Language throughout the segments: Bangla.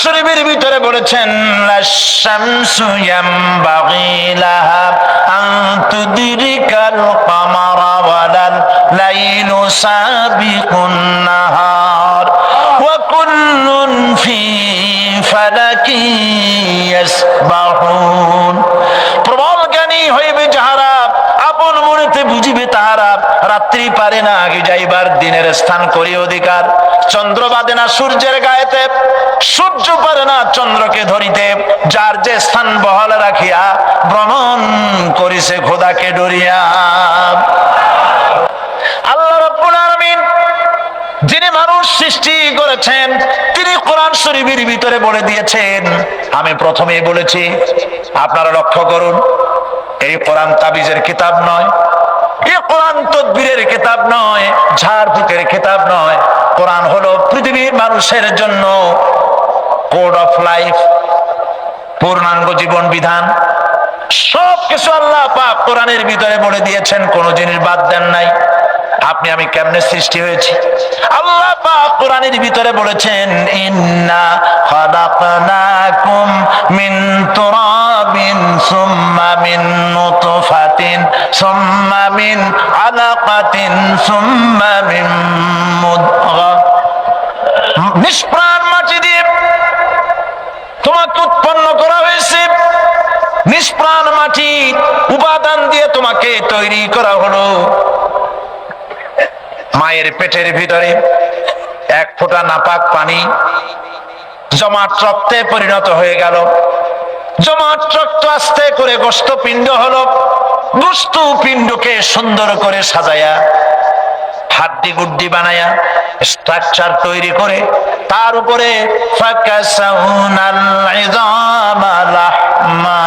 শরীফের ভিতরে বলেছেন লাশ-শামসু ইয়ামবাগি লাহা আন তুদরিকাল কামারা ওয়ালাল লাইলু সাবিকুন নাহার ওয়া কুল্লুন ফি ফালাকি ইয়াসবাহুন। প্রবল জ্ঞানী হইবে যাহারা, আপন মনেতে বুঝিবে তাহারা, রাত্রি পারে না আগে যাইবার, দিনের স্থান করি অধিকার। চন্দ্র বাদে না সূর্যের গায়েতে, সূর্য পারে না চন্দ্রকে ধরিতে, যার যে স্থান বহাল রাখিয়া ভ্রমণ করিছে খোদাকে ডরিয়া। আল্লাহ রাব্বুল আলামিন যিনি মানুষ সৃষ্টি করেছেন, তিনি কোরআন শরীফের ভিতরে বলে দিয়েছেন। আমি প্রথমেই বলেছি, আপনারা লক্ষ্য করুন, এই কোরআন তাবিজের কিতাব নয়, এই কোরআন তদবিরের কিতাব নয়, ঝাড়ফুঁকের কিতাব নয়। কোরআন হলো পৃথিবীর মানুষের জন্য কোড অফ লাইফ, পূর্ণাঙ্গ জীবন বিধান। সবকিছু আল্লাহ পাক কোরআনের ভিতরে বলে দিয়েছেন, কোন জিনিস বাদ দেন নাই। আপনি আমি কেমনে সৃষ্টি হয়েছি, আল্লাহ পাক কোরআনের ভিতরে বলেছেন ইন্না খালাকনাকুম মিন তুরাবিন সুম্মা মিন নুতফাতিন সুম্মা মিন আলাকাতিন সুম্মা মিন মুদগা। নিষ্প্রাণ মাটি দিয়ে তোমাকে উৎপন্ন করা হয়েছে, নিষ্প্রাণ মাটি উপাদান দিয়ে তোমাকে তৈরি করা হলো। মায়ের পেটের ভিতরে এক ফোঁটা নাপাক পানি জমাট রক্তে পরিণত হয়ে গেল, জমাট রক্ত আস্তে করে গোস্ত পিণ্ড হলো, গোস্ত পিণ্ডকে সুন্দর করে সাজায়া হাড্ডি গুড্ডি বানায়া স্ট্রাকচার তৈরি করে তার উপরে ফাকাসাউনাল ইযামা লাহমা,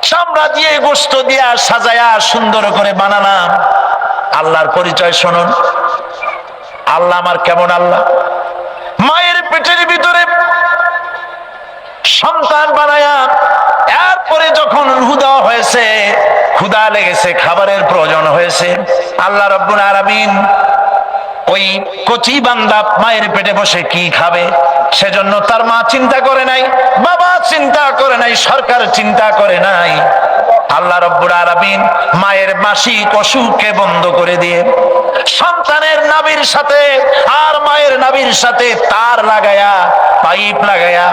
চামড়া দিয়ে গোস্ত দিয়া সাজায়া সুন্দর করে বানালাম। আল্লাহর পরিচয় শুনুন, আল্লাহ আমার কেমন আল্লাহ। মায়ের পেটের ভিতরে সন্তান বানায়া এরপরে যখন রূহ দেওয়া হয়েছে, ক্ষুধা লেগেছে, খাবারের প্রয়োজন হয়েছে, আল্লাহ রাব্বুল আলামিন ওই কচি বান্দা মায়ের পেটে বসে কি খাবে, সেজন্য তার মা চিন্তা করে নাই, বাবা চিন্তা করে নাই, সরকার চিন্তা করে নাই। আল্লাহ রাব্বুল আলামিন মায়ের মাসিক অসুখকে বন্ধ করে দিয়ে সন্তানের নাভির সাথে আর মায়ের নাভির সাথে তার লাগায়া, পাইপ লাগায়া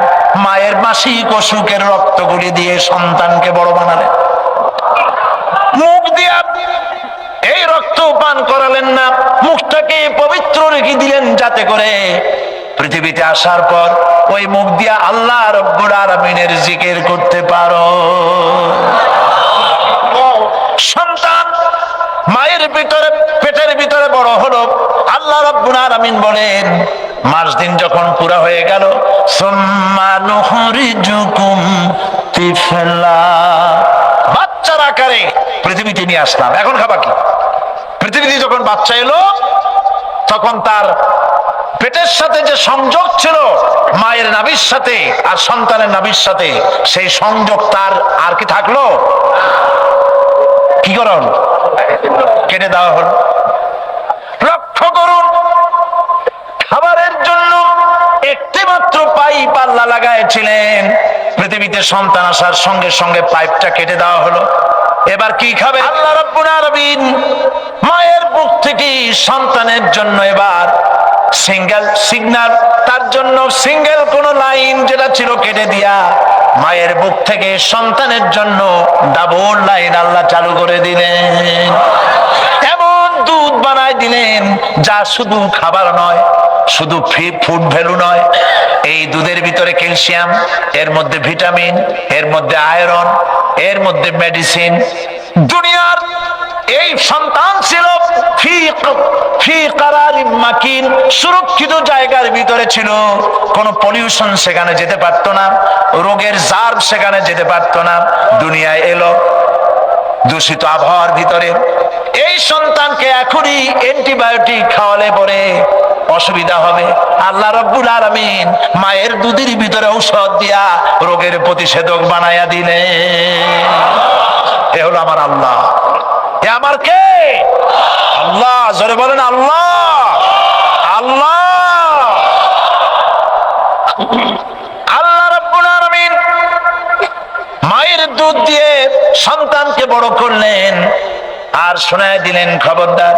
মায়ের মাসিক অসুখের রক্তগুলি দিয়ে সন্তানকে বড় বানালেন। মুখ দিয়া এই রক্ত পান করালেন না, মুখটাকে পবিত্র রেখে দিলেন যাতে করে পৃথিবীতে আসার পর ওই মুখ দিয়া আল্লাহ রাব্বুল আলামিনের জিকির করতে পারো। সন্তান মায়ের ভিতরে পেটের ভিতরে বড় হলো, আল্লাহ রাব্বুল আলামিন বলেন মাস দিন যখন পুরা হয়ে গেল, সুম্মা নুখরিজুকুম তিফলা, বাচ্চার আকারে পৃথিবীতে নিয়ে আসলাম। এখন খাবা কি? পৃথিবীতে যখন বাচ্চা এলো তখন তার পেটের সাথে যে সংযোগ ছিল মায়ের নাভির সাথে আর সন্তানের নাভির সাথে, সেই সংযোগ তার আর কি থাকলো? কি করা হলো? কেটে দেওয়া হলো। লক্ষ্য করুন, খাবারের জন্য একটি মাত্র পাইপ আল্লাহ লাগাইছিলেন, পৃথিবীতে সন্তান আসার সঙ্গে সঙ্গে পাইপটা কেটে দেওয়া হলো। এবার কি খাবে? আল্লাহ রাব্বুল আলামিন মায়ের বুক থেকে সন্তানের জন্য এবার সিঙ্গেল সিগন্যাল, তার জন্য সিঙ্গেল কোন লাইন যেটা ছিল কেটে দিয়া মায়ের বুক থেকে সন্তানের জন্য ডাবল লাইন আল্লাহ চালু করে দিলেন। এমন দুধ বানায় দিলেন যা শুধু খাবার নয়, শুধু ফুড ভ্যালু নয়, এই দুধের ভিতরে ক্যালসিয়াম, এর মধ্যে ভিটামিন, এর মধ্যে আয়রন, এর মধ্যে মেডিসিন। দুনিয়ার এই সন্তান ছিল ফি কারারিম মাকিন, সুরক্ষিত জায়গার ভিতরে ছিল, কোনো পলিউশন সেখানে যেতে পারতো না, রোগের জার্ম সেখানে যেতে পারতো না। দুনিয়ায় এলো দূষিত আবহাওয়ার ভিতরে, এই সন্তানকে এখনই অ্যান্টিবায়োটিক খাওয়ালে পরে অসুবিধা হবে। আল্লাহ রাব্বুল আলামিন মায়ের দুধের ভিতরে ঔষধ দিয়া রোগের প্রতিষেধক বানায়া দিলেন। এ হলো আমার আল্লাহ। এ আমার কে? আল্লাহ। জোরে বলেন আল্লাহ। আল্লাহ। দুধ দিয়ে সন্তানকে বড় করলেন আর শোনায় দিলেন, খবরদার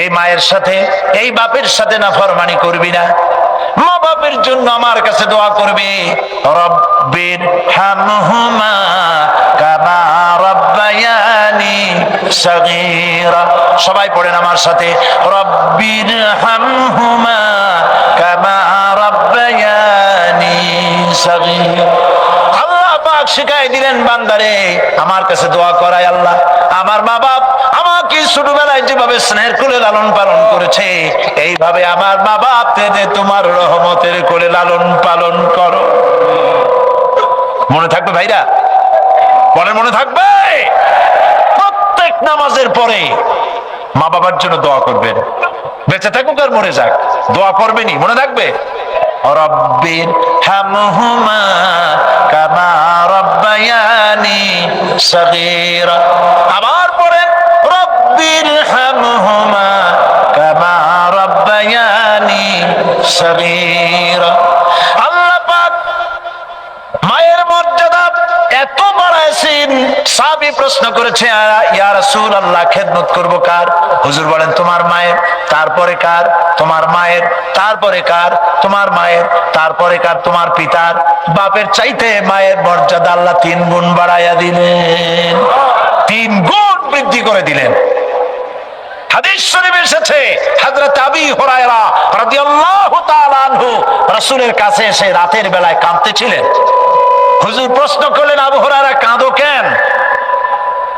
এই মায়ের সাথে এই বাপের সাথে নাফরমানি করবি না। মা বাপের জন্য আমার কাছে দোয়া করবে, রব্বির হামহুমা কামা রাব্বায়ানি সগীরা। সবাই পড়েন আমার সাথে, রব্বির হামহুমা কামা রাব্বায়ানি সগীরা। আল্লাহ পাক শিখাই দিলেন বান্দারে আমার কাছে দোয়া করায়, আল্লাহ আমার মা বাপ আমাকে ছোটবেলায় যেভাবে স্নেহের কোলে লালন পালন করেছে, এইভাবে আমার মা বাপ তোমার রহমতের কোলে লালন পালন করো। মনে থাকবে ভাইরা? বলেন মনে থাকবে? প্রত্যেক নামাজের পরে মা বাবার জন্য দোয়া করবেন, বেঁচে থাকুক আর মরে যাক, দোয়া করবেনই, মনে থাকবে। রব্বির হামহুমা কামা রাব্বায়ানি সগীরা। আবার পড়েন, রব্বির হামহুমা কামা রাব্বায়ানি সগীরা। আল্লাহ পাক মায়ের মর্যাদা এত বাড়াইছেন, সাহাবী প্রশ্ন করেছে, ইয়া রাসূলুল্লাহ খেদমত করব কার? হুজুর বলেন তোমার মায়ের, তারপরে কার? তোমার মায়ের, তারপরে কার? তোমার মায়ের, তারপরে কার? তোমার পিতার। বাপের চাইতে মায়ের মর্যাদা আল্লাহ 3 গুণ বাড়াইয়া দিলেন, 3 গুণ বৃদ্ধি করে দিলেন। হাদিস শরীফে এসেছে, হযরত আবী হুরায়রা রাদিয়াল্লাহু তাআলা আনহু রাসূলের কাছে এসে রাতের বেলায় কাঁদতেছিলেন। হুজুর প্রশ্ন করলেন, আবু হুরায়রা কাঁদো কেন?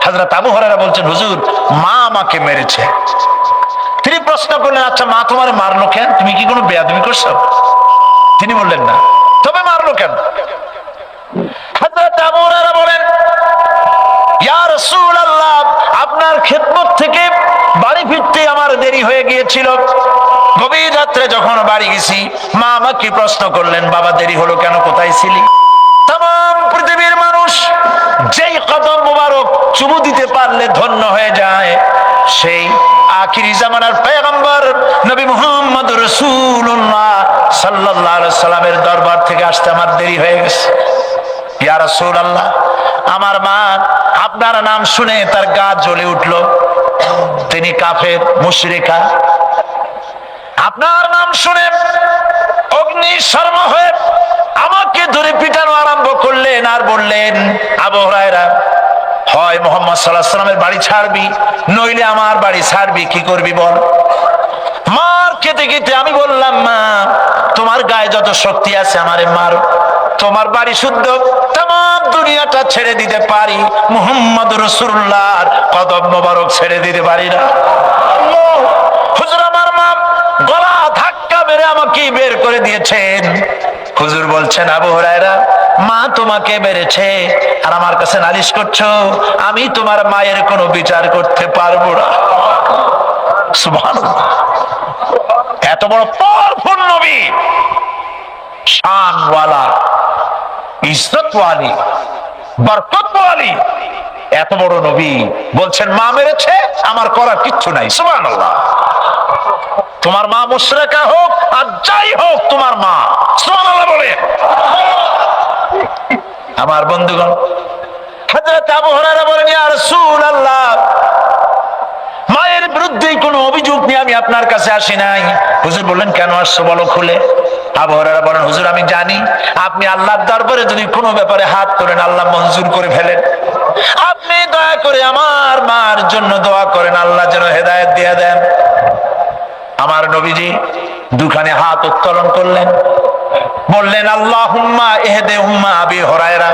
হযরত আবু হুরায়রা বলছেন, হুজুর মা আমাকে মেরেছে। তিনি প্রশ্ন করলেন, আচ্ছা মা তোমার মারলো কেন? তুমি কি কোনো বেয়াদবি করছো? তিনি বললেন না, তবে মারলো কেন? হযরত আবু হুরায়রা বলেন, ইয়া রাসূলুল্লাহ আপনার খেদমত থেকে বাড়ি ফিরতে আমার দেরি হয়ে গিয়েছিল। গভীর রাত্রে যখন বাড়ি গেছি, মা আমাকে প্রশ্ন করলেন, বাবা দেরি হলো কেন, কোথায় ছিলি? তাম পৃথিবীর মানুষ যেই কদম মুবারক চুমু দিতে পারলে ধন্য হয়ে যায়, সেই আখিরি জামানার পয়গম্বর নবী মুহাম্মদ রাসূলুল্লাহ সাল্লাল্লাহু আলাইহি সাল্লামের দরবার থেকে আসতে আমার দেরি হয়ে গেছে। ইয়া রাসূলুল্লাহ আমার মা আপনার নাম শুনে তার গা জ্বলে উঠল, তিনি কাফের মুশরিকা। আপনার নাম শুনে অগ্নি শর্মা হয়ে আমাকে ধরে পিটানো আরম্ভ করলেন আর বললেন, আবু হুরায়রা হয় মুহাম্মদ সাল্লাল্লাহু আলাইহি সাল্লামের বাড়ি ছাড়বি, নইলে আমার বাড়ি ছাড়বি, কি করবি বল? মার খেতে খেতে আমি বললাম, মা তোমার গায়ে যত শক্তি আছে আমারে মারো, তোমার বাড়ি শুদ্ধ, তাম দুনিয়াটা ছেড়ে দিতে পারি, মুহাম্মদ রাসূলুল্লাহর কদম মোবারক ছেড়ে দিতে পারি না। হুজুর আমার মা গলা ধাক্কা মেরে আমাকে বের করে দিয়েছেন। হুজুর বলছেন, আবু হুরায়রা মা তোমাকে মেরেছে আর আমার কাছে নালিশ করছো, আমি তোমার মায়ের কোনো বিচার করতে পারবো না। সুবহানাল্লাহ, এত বড় পাওয়ারফুল নবী, শানওয়ালা, ইজ্জতওয়ালি, বরকতওয়ালি, এত বড় নবী বলছেন মা মেরেছে, আমার করার কিচ্ছু নাই। সুবহানাল্লাহ। তোমার মা মুশরিকা হোক আর যাই হোক, তোমার মা। সুবহানাল্লাহ বলে। আমার বন্ধুগণ, হযরত আবু হুরায়রা বলেন, ইয়া রাসূলুল্লাহ মায়ের বিরুদ্ধে কোনো অভিযোগ নিয়ে আমি আপনার কাছে আসি নাই। হুজুর বললেন, কেন আসছো বলো খুলে। আবু হুরায়রা বলেন, হুজুর আমি জানি আপনি আল্লাহর দরবারে যদি কোনো ব্যাপারে হাত তোলেন আল্লাহ মঞ্জুর করে ফেলেন। আপনি দয়া করে আমার মার জন্য দোয়া করেন, আল্লাহ যেন হেদায়েত দিয়ে দেন। আমার নবীজি দুখানে হাত উত্তোলন করলেন, বললেন, আল্লাহুম্মা ইহদি উম্মা আবি হুরায়রা,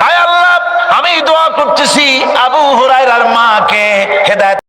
আয় আল্লাহ আমি দোয়া করতেছি আবু হুরায়রার মাকে হেদায়েত